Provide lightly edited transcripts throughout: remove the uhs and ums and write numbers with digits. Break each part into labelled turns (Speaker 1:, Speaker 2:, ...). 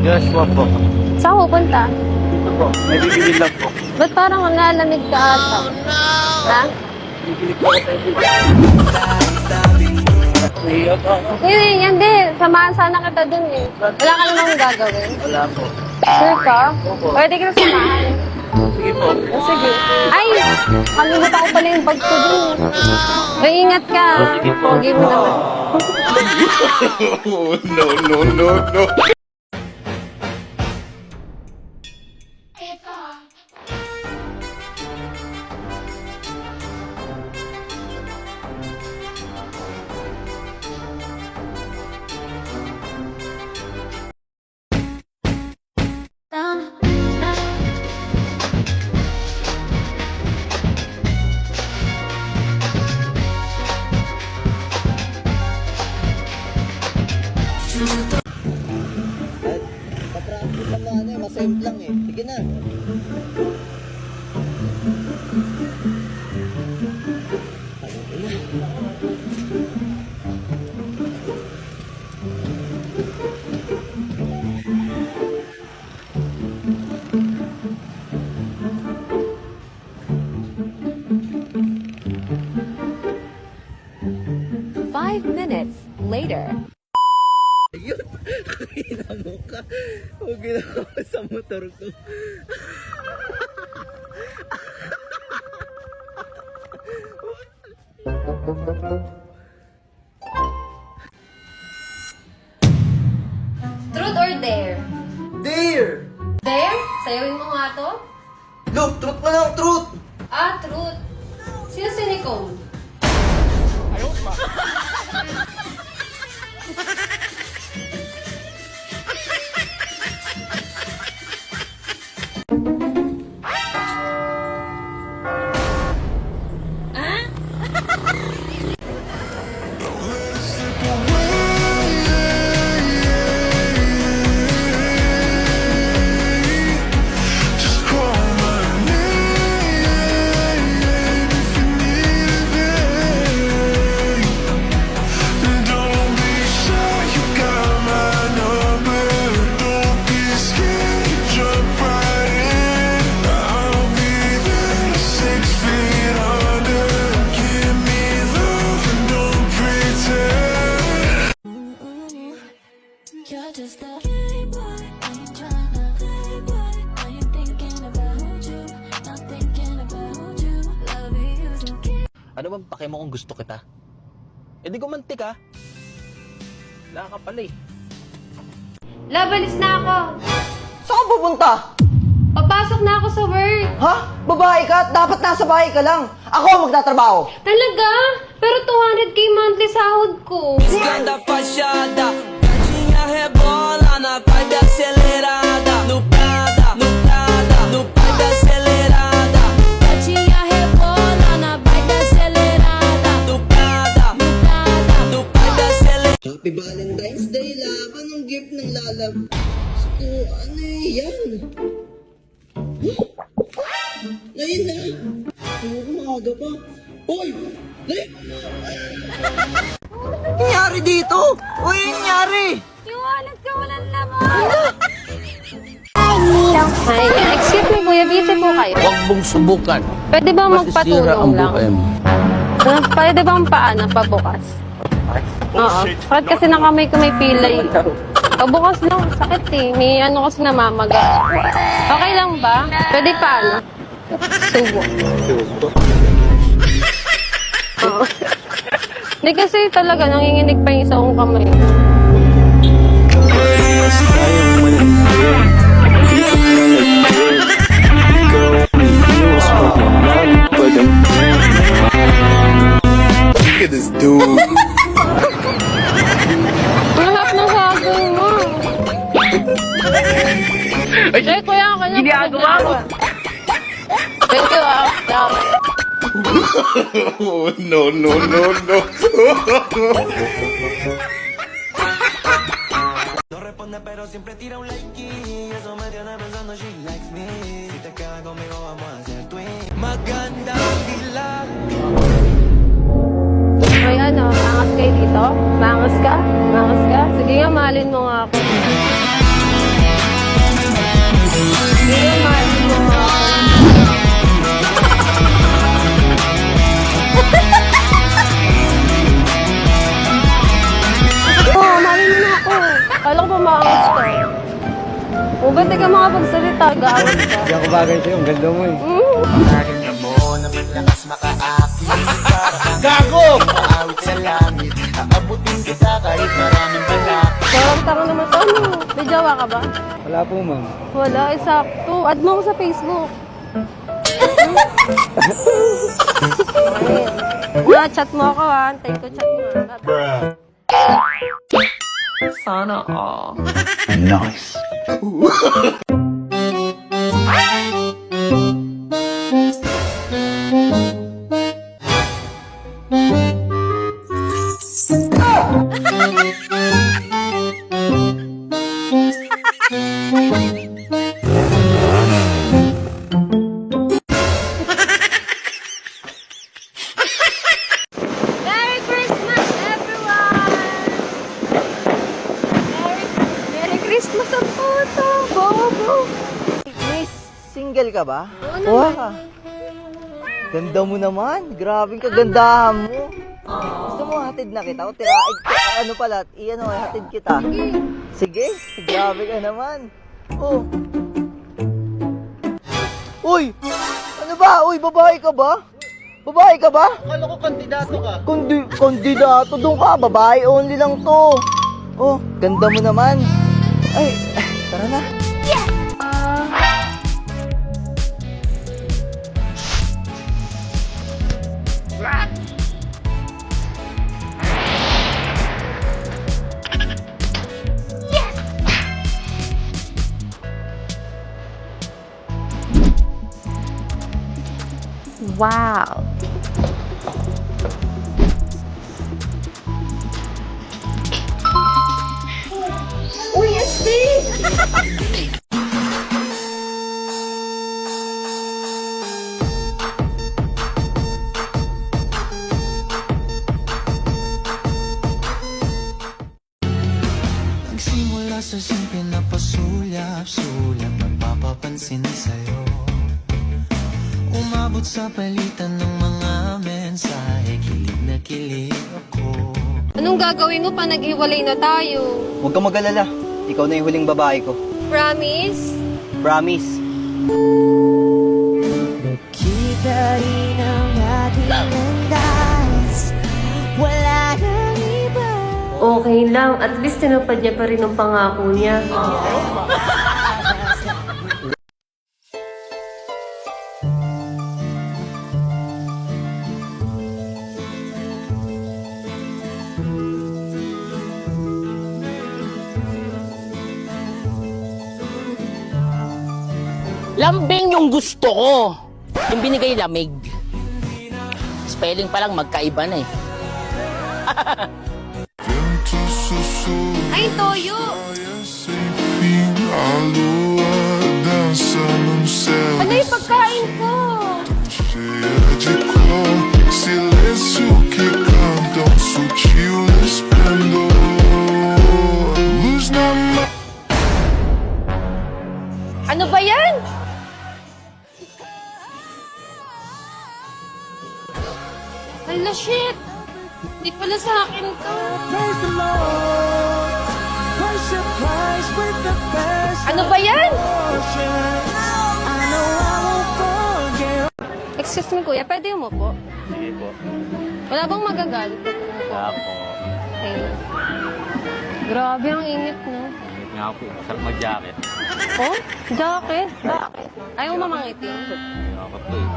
Speaker 1: Joshua po.
Speaker 2: Saan ko punta?
Speaker 1: Dito po. May bibili lang po.
Speaker 2: Ba't parang nalamig ka ata? Ha?
Speaker 1: Bibili po ako tayo.
Speaker 2: Hindi. Samahan sana kita dun eh. Wala ka namang gagawin.
Speaker 1: Wala po.
Speaker 2: Sure ka?
Speaker 1: Opo.
Speaker 2: Pwede ka na samahan.
Speaker 1: Sige po.
Speaker 2: Sige. Ay! Kalimutan ko pala yung bag ko dun. Ay, ingat ka.
Speaker 1: Sige po.
Speaker 2: Pogi mo naman.
Speaker 3: No.
Speaker 4: Papractice lang na ano eh, masayang lang eh. Sige na.
Speaker 5: Five minutes later.
Speaker 4: Ayun, kinamo ka. Huwag ginawa ko sa motor ko.
Speaker 2: Truth or dare?
Speaker 4: Dare!
Speaker 2: Dare? Sayawin mo nga to?
Speaker 4: Look, truth na lang, truth!
Speaker 2: Ah, truth. Sino si Nicole?
Speaker 6: You're just a playboy, I ain't tryna playboy. I ain't thinking about you, not thinking about you. Loving you's okay.
Speaker 4: Ano bang pake mo kung gusto kita? Eh di gumanti ka. Wala ka pala eh.
Speaker 2: Labalis na ako.
Speaker 4: Saan ka pupunta?
Speaker 2: Papasok na ako sa work.
Speaker 4: Ha? Babae ka? Dapat nasa bahay ka lang. Ako ang magtatrabaho.
Speaker 2: Talaga? Pero 200k monthly sahod ko.
Speaker 7: Escanda fachada, tadinha rebola na vibe acelerada. No Prada, no vibe acelerada.
Speaker 6: Tadinha rebola na vibe acelerada.
Speaker 7: No Prada, no vibe acelerada.
Speaker 4: Happy Valentine's Day, love. Anong gift ng lalab? So, ano yan? Ngayon na. Umaga pa. Hoy! Nangyari dito? Uy, nangyari!
Speaker 2: Yung wallet ko walang laman. Ay, excuse me kuya, busy po kayo.
Speaker 1: Huwag mong subukan.
Speaker 2: Pwede ba
Speaker 1: Masisira
Speaker 2: magpatulong
Speaker 1: ang
Speaker 2: lang?
Speaker 1: buhay mo.
Speaker 2: Pwede bang paano, pabukas? Oo. Bakit kasi na kamay ko may pilay. Pabukas lang, sakit eh. May ano kasi namamaga. Okay lang ba? Pwede paano? Subo. Oo. Hindi kasi talaga, nanginginig pa yung isa kong kamay.
Speaker 3: Ikaw, smoking, pwede Oh, no, no, no, no.
Speaker 7: No responde pero siempre tira un like y eso me tiene pensando she likes me. Si te quedas conmigo vamos a hacer twin. Maganda ang dilag.
Speaker 2: Ay, ano, mangas kayo dito? Mangas ka? Mangas ka? Sige nga, mahalin mo nga ako. Sige nga, mahalin mo nga ako. Oo, mahalin mo na ako. Kala ko pa maangas ka. O, ba't di ka makapagsalita? Gaangas ka.
Speaker 1: Hindi ako bagay sa'yo. Ang ganda mo eh.
Speaker 7: Narinig mo na maglakas makaakit.
Speaker 1: Gago!
Speaker 7: Awit sa langit. Aabutin kita kahit maraming balak.
Speaker 2: Parang tanga naman to. Ano? May jawa ka ba?
Speaker 1: Wala po, ma'am.
Speaker 2: Wala, eksakto. Add mo ako sa Facebook. Na-chat mo ako ha. Antay ko chat mo. Sana all.
Speaker 3: Nice.
Speaker 2: Merry Christmas, everyone! Merry Christmas ang puto! Bobo!
Speaker 8: Miss, single ka ba?
Speaker 2: Ano
Speaker 8: Oo
Speaker 2: naman?
Speaker 8: ka. Ganda mo naman. Grabe kagandahan mo. Gusto mo hatid na kita? O tira, ano pala, hatid kita. Sige, grabe ka naman. Oh. Uy! Ano ba? Uy, babae ka ba? Babae ka ba?
Speaker 1: Akala ko kandidato ka.
Speaker 8: Kandidato doon ka. Babae only lang to. Oh, ganda mo naman. Ay, tara na.
Speaker 2: Wow! Uy, SD!
Speaker 7: Nagsimula sa simple na pasulyap-sulyap Nagpapapansin sa'yo Umabot sa palitan ng mga mensahe Kilig na kilig ako
Speaker 2: Anong gagawin mo pa naghiwalay na tayo?
Speaker 8: Huwag kang mag-alala. Ikaw na yung huling babae ko.
Speaker 2: Promise?
Speaker 8: Promise.
Speaker 7: Kita rin ang ating landas Wala nang iba
Speaker 2: Okay lang. At least tinupad niya pa rin ang pangako niya.
Speaker 9: Lambing yung gusto ko. Yung binigay lamig. Spelling pa lang magkaiba na eh.
Speaker 2: Ay, toyo! Ano yung pagkain ko?
Speaker 3: Silêncio que canta um sutil esplendor. Luz na mão.
Speaker 2: Ano ba yan? Hala, shit! Di pala sa akin to.
Speaker 7: Praise the Lord Worship Christ with the best
Speaker 2: Ano ba yan?
Speaker 7: worship I know I won't forget
Speaker 2: Excuse me, kuya. Pwede umupo?
Speaker 1: Sige po.
Speaker 2: Wala bang magagalit?
Speaker 1: Wala po.
Speaker 2: Okay. Grabe, ang init, no?
Speaker 1: Ingat nga po. Masarap mag-jacket.
Speaker 2: Oh? Jacket? Bakit? Ayaw mamakitin.
Speaker 1: Ayun ako po eh.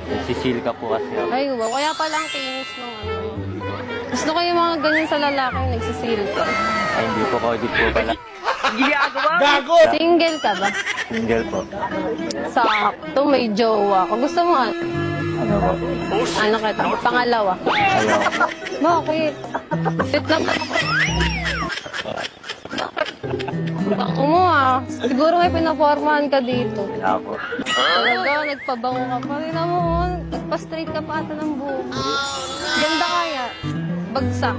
Speaker 1: Nagsisil ka po kasi ako.
Speaker 2: Ay, wow. Kaya pala ang kinis ng ano. Gusto ko yung mga ganyan sa lalaki, nagsisil ka.
Speaker 1: Ay, hindi po ko, di po pala.
Speaker 2: Single ka ba?
Speaker 1: Single po.
Speaker 2: Sakto, may jowa ka. Gusto mo ano?
Speaker 1: Ano po?
Speaker 2: Ano kita? Pangalawa.
Speaker 1: Ayaw.
Speaker 2: Bakit? Sit lang. Bako mo ah. Siguro may pinapormahan ka dito.
Speaker 1: Wala po.
Speaker 2: Talaga, nagpabango ka pa. Tingnan mo, nagpa-straight ka pa ata ng buhok. Ganda kaya. Bagsak.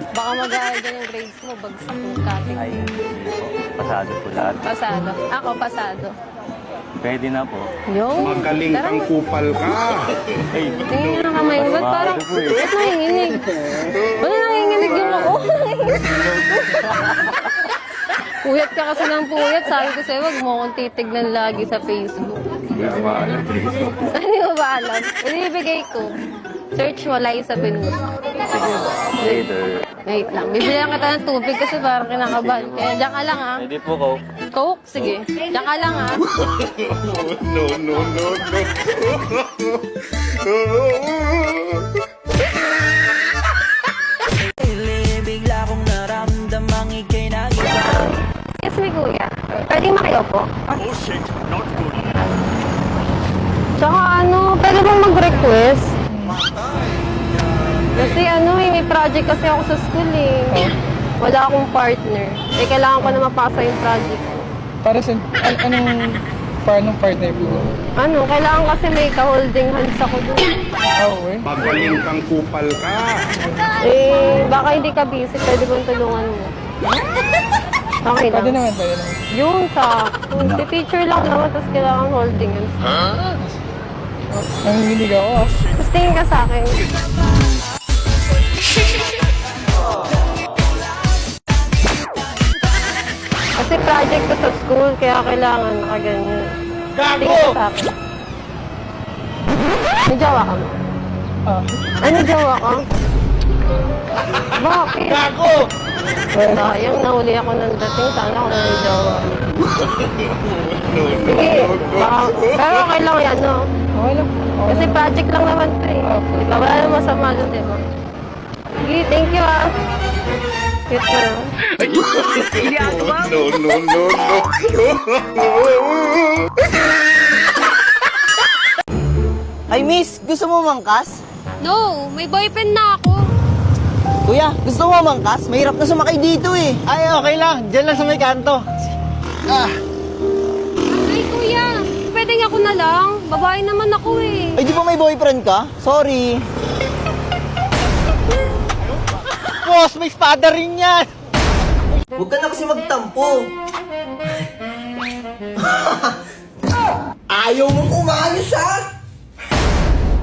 Speaker 2: Baka mag-aaral ka ng grades mo, bagsak yung cutting.
Speaker 1: Ay, hindi po. Pasado po lahat.
Speaker 2: Pasado. Ako, pasado.
Speaker 1: Pwede na po.
Speaker 2: Yung? Magaling kang kupal ka.
Speaker 1: Ay,
Speaker 2: Tingin na kamay mo. Ba't parang, ba't nanginginig? Ba't nanginginig yung ako? Puyat ka kasi ng puyat. Sabi ko sa'yo, wag mo akong titignan lagi sa Facebook.
Speaker 1: hindi ko maalam.
Speaker 2: Hindi mo ba alam? Ibibigay ko. Search mo, Liza Benus.
Speaker 1: Sige po. Later.
Speaker 2: Wait lang. Bibili lang kita ng tubig kasi parang kinakabahan. Kaya diyan ka lang ha.
Speaker 1: Pwede po ko.
Speaker 2: Coke? Sige. Diyan ka lang ha.
Speaker 3: No, no, no,
Speaker 7: Bigla kong naramdamang ika'y nag-iba.
Speaker 2: Yes, may kuya. Pwede makiupo. Tsaka ano, pwede bang mag-request? Kasi ano may project kasi ako sa school eh. Wala akong partner. Eh, kailangan ko na mapasa yung project ko.
Speaker 10: Para sa, paano partner po?
Speaker 2: Ano, kailangan kasi may ka-holding hands ako doon.
Speaker 10: Okay.
Speaker 3: Magaling kang kupal ka.
Speaker 2: Eh, baka hindi ka busy. Pwede bang tulungan mo? Okay lang.
Speaker 10: Pwede naman, pwede naman.
Speaker 2: Yung sa, si teacher lang naman, tapos kailangan holding hands.
Speaker 10: Nanginginig ako.
Speaker 2: Tapos tingin ka sa akin. Kasi project ko sa school, kaya kailangan nakaganyan. Tingin ka sa akin. May jowa ka mo? Ano jowa ka? Bakit? Gago! Sayang, nahuli ako ng dating. Sana ako na may jowa. Sige, baka, pero okay lang yan, no?
Speaker 10: Okay lang.
Speaker 2: Kasi project lang naman to eh. Diba? Wala naman masama doon, diba? Sige, thank you ah. Cute na lang.
Speaker 3: No, no, no, no.
Speaker 8: Ay, miss, gusto mo mangkas?
Speaker 2: No, may boyfriend na ako.
Speaker 8: Kuya, gusto mo mangkas? Mahirap na sumakay dito eh.
Speaker 10: Ay, okay lang. Diyan lang sa may kanto.
Speaker 2: Ay, kuya, pwedeng ako na lang. Babae naman ako eh.
Speaker 8: Ay, di ba may boyfriend ka? Sorry.
Speaker 10: Boss, may espada rin yan.
Speaker 8: Huwag ka na kasi magtampo. Ayaw mong umayos ha?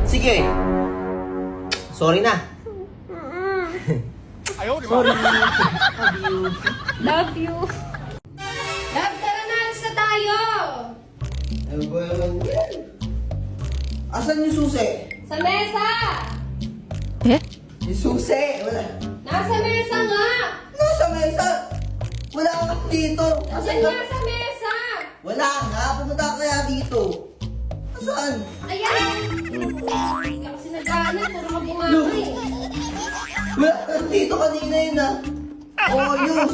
Speaker 8: Sige. Sorry na. Sorry.
Speaker 2: Love you. Love, tara na, alis na tayo.
Speaker 8: Ano ba naman yan? Asan yung susi?
Speaker 2: Sa mesa.
Speaker 8: Yung susi? Wala.
Speaker 2: Nasa mesa nga.
Speaker 8: Nasa mesa? Wala ka dito.
Speaker 2: Diyan nga sa mesa.
Speaker 8: Wala nga. Pumunta ka kaya dito. Asan?
Speaker 2: Ayan. Kasi nag-aanan, puro ka bumaki.
Speaker 8: Wala. Dito kanina yun ah. Oyos.